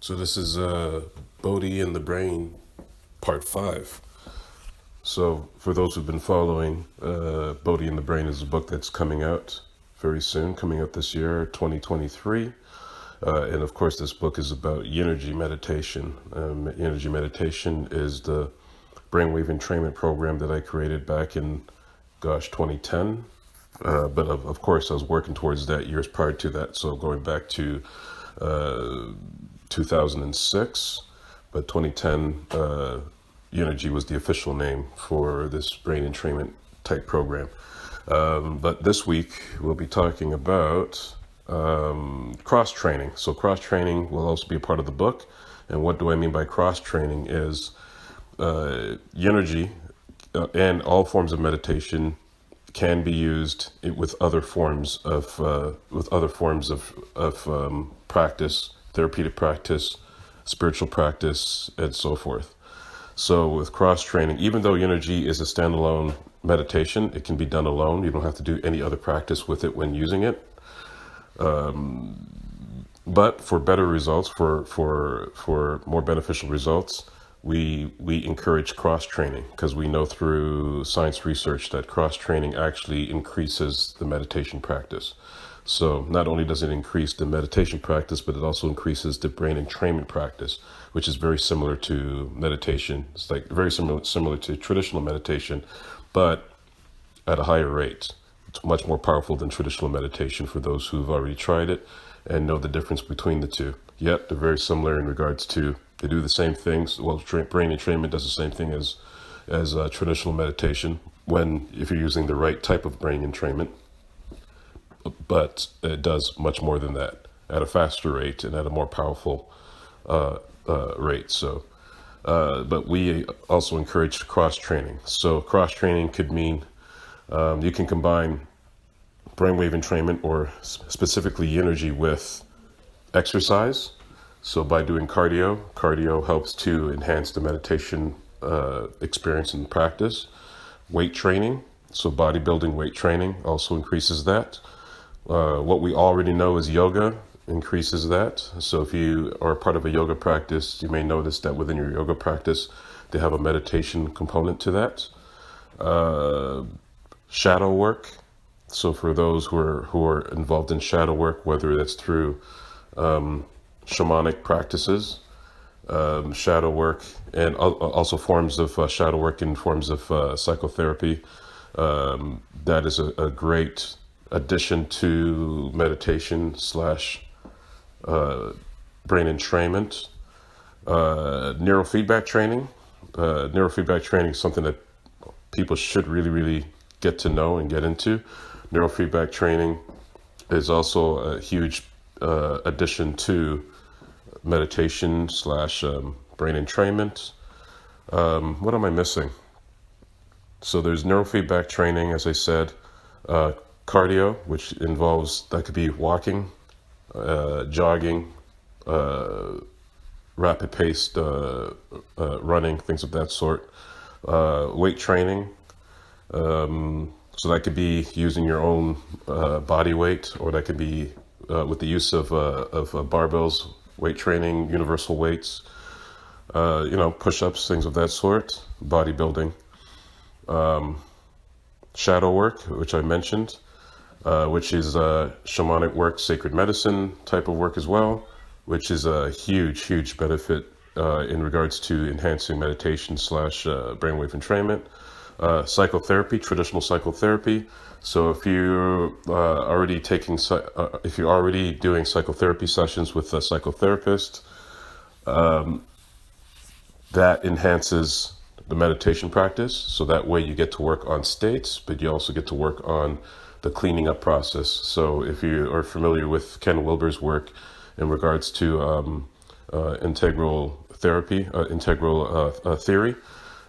So this is Bodhi and the Brain, Part 5. So for those who've been following, Bodhi and the Brain is a book that's coming out very soon, coming out this year, 2023. And of course, this book is about Yinnergy meditation. Yinnergy meditation is the brainwave entrainment program that I created back in, 2010. But of course, I was working towards that years prior to that. So going back to 2006, but 2010, Yinnergy was the official name for this brain entrainment type program. But this week, we'll be talking about cross-training. So cross-training will also be a part of the book. And what do I mean by cross-training is Yinnergy and all forms of meditation can be used with other forms of practice, therapeutic practice, spiritual practice, and so forth. So with cross training, even though Yinnergy is a standalone meditation, it can be done alone. You don't have to do any other practice with it when using it. But for better results, for more beneficial results, we encourage cross-training because we know through science research that cross-training actually increases the meditation practice. So not only does it increase the meditation practice, but it also increases the brain entrainment practice, which is very similar to meditation. It's like very similar to traditional meditation, but at a higher rate. It's much more powerful than traditional meditation for those who've already tried it and know the difference between the two. Yet they're very similar in regards to they do the same things. Well, brain entrainment does the same thing as traditional meditation if you're using the right type of brain entrainment, but it does much more than that at a faster rate and at a more powerful rate. So, but we also encourage cross training. So cross training could mean you can combine brainwave entrainment or specifically Yinnergy with exercise. So by doing cardio helps to enhance the meditation experience and practice. Weight training, so bodybuilding weight training also increases that. What we already know is yoga increases that. So if you are part of a yoga practice, you may notice that within your yoga practice, they have a meditation component to that. Shadow work. So for those who are involved in shadow work, whether that's through shamanic practices, shadow work, and also forms of shadow work in forms of psychotherapy. That is a great addition to meditation / brain entrainment. Neurofeedback training. Neurofeedback training is something that people should really, really get to know and get into. Neurofeedback training is also a huge addition to meditation / brain entrainment. What am I missing? So there's neurofeedback training, as I said, cardio, which involves, that could be walking, jogging, rapid paced running, things of that sort. Weight training. So that could be using your own body weight, or that could be with the use of barbells, weight training, universal weights, push-ups, things of that sort, bodybuilding. Shadow work, which I mentioned, which is shamanic work, sacred medicine type of work as well, which is a huge, huge benefit in regards to enhancing meditation / brainwave entrainment. Psychotherapy, traditional psychotherapy. So if you're already doing psychotherapy sessions with a psychotherapist, that enhances the meditation practice. So that way you get to work on states, but you also get to work on the cleaning up process. So if you are familiar with Ken Wilber's work in regards to integral therapy, theory,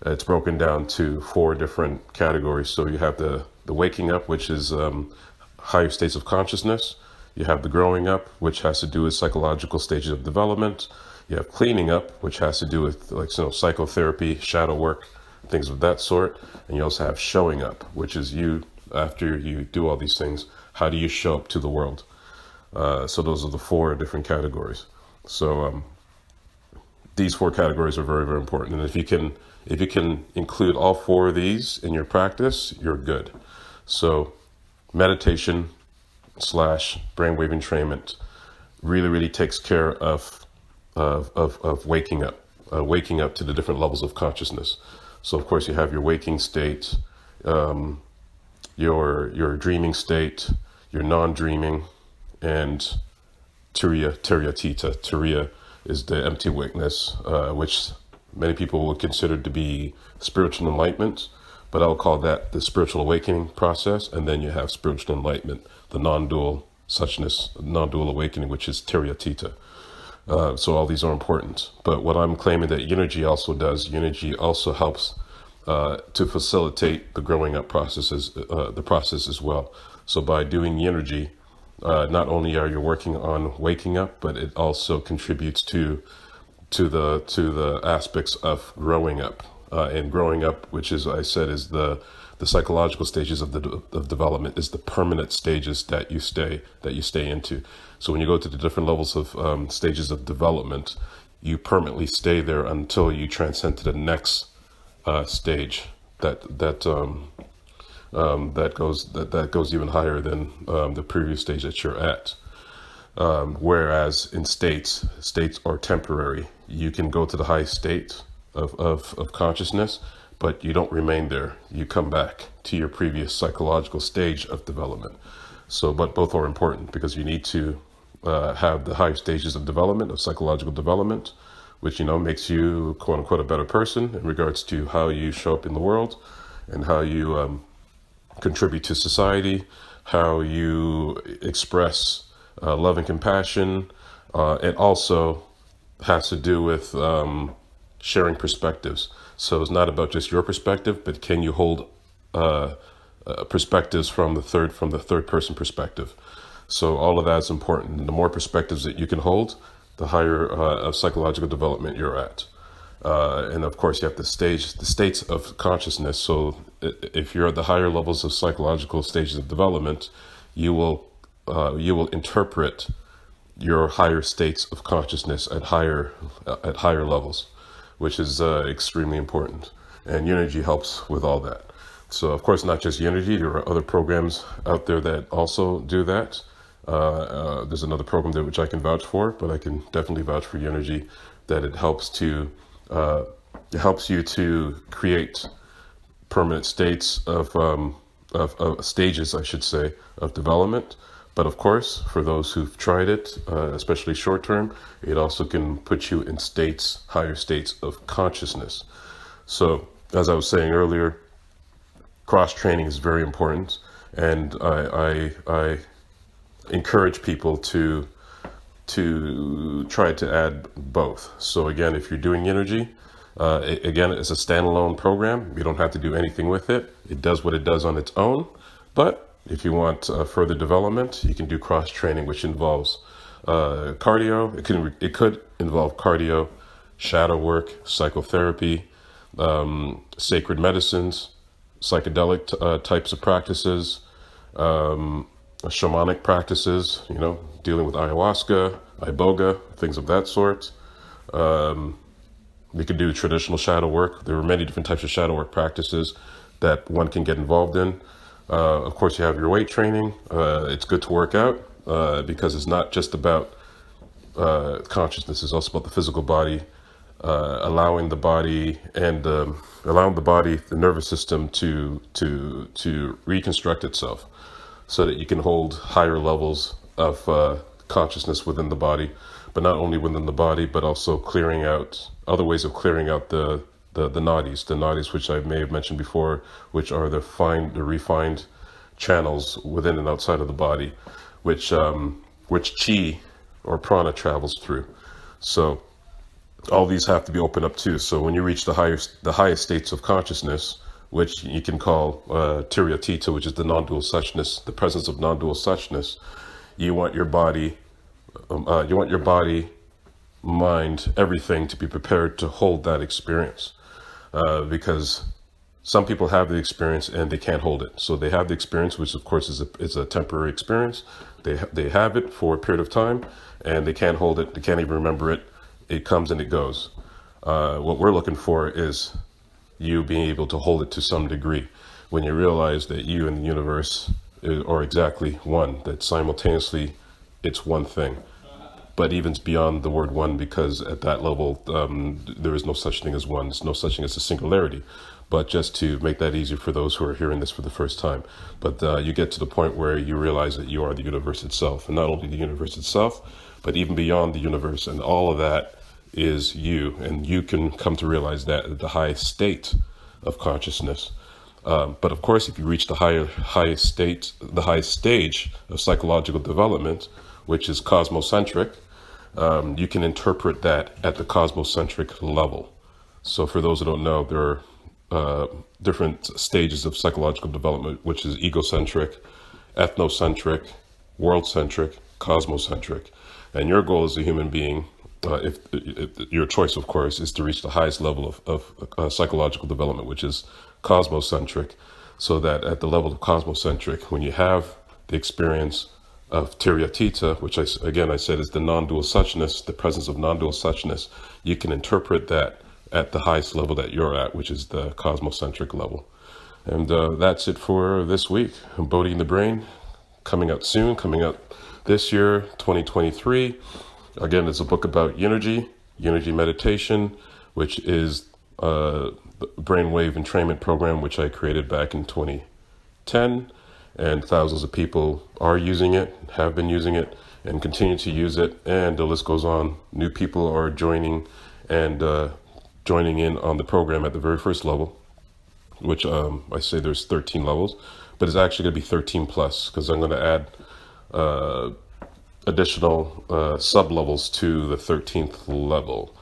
it's broken down to 4 different categories. So you have the waking up, which is higher states of consciousness. You have the growing up, which has to do with psychological stages of development. You have cleaning up, which has to do with psychotherapy, shadow work, things of that sort. And you also have showing up, which is you, after you do all these things, how do you show up to the world? So those are the 4 different categories. So these four categories are very, very important. And if you can include all four of these in your practice, you're good. So meditation slash brainwave entrainment really, really takes care of waking up to the different levels of consciousness. So of course you have your waking state, your dreaming state, your non-dreaming, and Turiya Tita. Turiya is the empty awakeness, which many people would consider to be spiritual enlightenment, but I'll call that the spiritual awakening process. And then you have spiritual enlightenment, the non-dual suchness, non-dual awakening, which is Turiya Tita. So all these are important. But what I'm claiming that Yinnergy also does, Yinnergy also helps to facilitate the growing up processes, the process as well. So by doing Yinnergy, not only are you working on waking up, but it also contributes to the aspects of growing up. And growing up, which is, I said, is the psychological stages of development, is the permanent stages that you stay into. So when you go to the different levels of stages of development, you permanently stay there until you transcend to the next stage that goes even higher than the previous stage that you're at. Whereas in states are temporary. You can go to the highest state of consciousness, but you don't remain there. You come back to your previous psychological stage of development. So, but both are important because you need to have the higher stages of development, of psychological development, which, makes you, quote unquote, a better person in regards to how you show up in the world and how you contribute to society, how you express love and compassion. It also has to do with sharing perspectives. So it's not about just your perspective, but can you hold perspectives from the third person perspective? So all of that is important. The more perspectives that you can hold, the higher of psychological development you're at. And of course, you have the states of consciousness. So if you're at the higher levels of psychological stages of development, you will interpret your higher states of consciousness at higher levels, which is extremely important. And Yinnergy helps with all that. So of course, not just Yinnergy, there are other programs out there that also do that. There's another program there which I can vouch for, but I can definitely vouch for Yinnergy, that it helps you to create permanent states of stages, I should say, of development. But of course, for those who've tried it, especially short term, it also can put you in higher states of consciousness. So as I was saying earlier, cross training is very important, and I encourage people to try to add both. So again, if you're doing Yinnergy, again, it's a standalone program. You don't have to do anything with it. It does what it does on its own. But if you want further development, you can do cross training, which involves cardio. It could involve cardio, shadow work, psychotherapy, sacred medicines, psychedelic types of practices, shamanic practices, dealing with ayahuasca, iboga, things of that sort. You can do traditional shadow work. There are many different types of shadow work practices that one can get involved in. Of course, you have your weight training. It's good to work out because it's not just about consciousness. It's also about the physical body, allowing the nervous system to reconstruct itself, so that you can hold higher levels of consciousness within the body, but not only within the body, but also clearing out other ways of clearing out the nadis, which I may have mentioned before, which are the refined channels within and outside of the body, which chi or prana travels through. So all these have to be opened up too. So when you reach the highest states of consciousness, which you can call Turiya Tita, which is the non-dual suchness, the presence of non-dual suchness, you want your body, mind, everything to be prepared to hold that experience. Because some people have the experience and they can't hold it. So they have the experience, which of course is a temporary experience. They have it for a period of time and they can't hold it. They can't even remember it. It comes and it goes. What we're looking for is you being able to hold it to some degree when you realize that you and the universe are exactly one, that simultaneously it's one thing. But even beyond the word one, because at that level, there is no such thing as one. There's no such thing as a singularity. But just to make that easier for those who are hearing this for the first time. But you get to the point where you realize that you are the universe itself. And not only the universe itself, but even beyond the universe. And all of that is you. And you can come to realize that at the highest state of consciousness. But of course, if you reach the highest stage of psychological development, which is cosmocentric, you can interpret that at the cosmocentric level. So for those who don't know, there are different stages of psychological development, which is egocentric, ethnocentric, world-centric, cosmocentric. And your goal as a human being, if your choice, of course, is to reach the highest level of psychological development, which is cosmocentric, so that at the level of cosmocentric, when you have the experience of Tita, which I said is the non-dual suchness, the presence of non-dual suchness, you can interpret that at the highest level that you're at, which is the cosmocentric level. And that's it for this week. Bodhi in the Brain, coming out soon, coming out this year, 2023. Again, it's a book about Yinnergy meditation, which is the brainwave entrainment program, which I created back in 2010. And thousands of people are using it, have been using it, and continue to use it. And the list goes on. New people are joining in on the program at the very first level, which I say there's 13 levels, but it's actually going to be 13 plus, because I'm going to add additional sub-levels to the 13th level,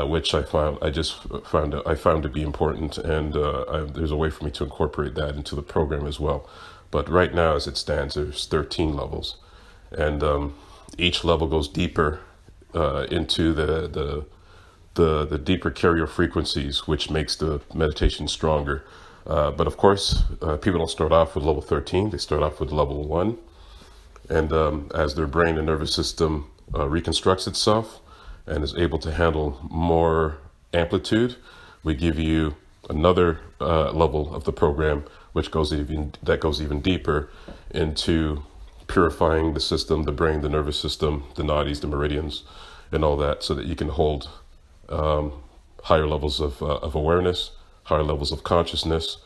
which I found to be important, and there's a way for me to incorporate that into the program as well. But right now, as it stands, there's 13 levels, and each level goes deeper into the deeper carrier frequencies, which makes the meditation stronger. But of course, people don't start off with level 13; they start off with level 1. And as their brain and nervous system reconstructs itself and is able to handle more amplitude, we give you another level of the program, which goes even deeper into purifying the system, the brain, the nervous system, the nadis, the meridians, and all that, so that you can hold higher levels of awareness, higher levels of consciousness.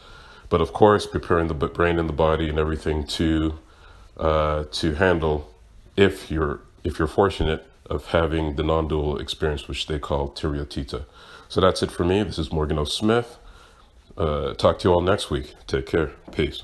But of course, preparing the brain and the body and everything to handle, if you're fortunate, of having the non-dual experience, which they call Tita. So that's it for me. This is Morgan O. Smith. Talk to you all next week. Take care. Peace.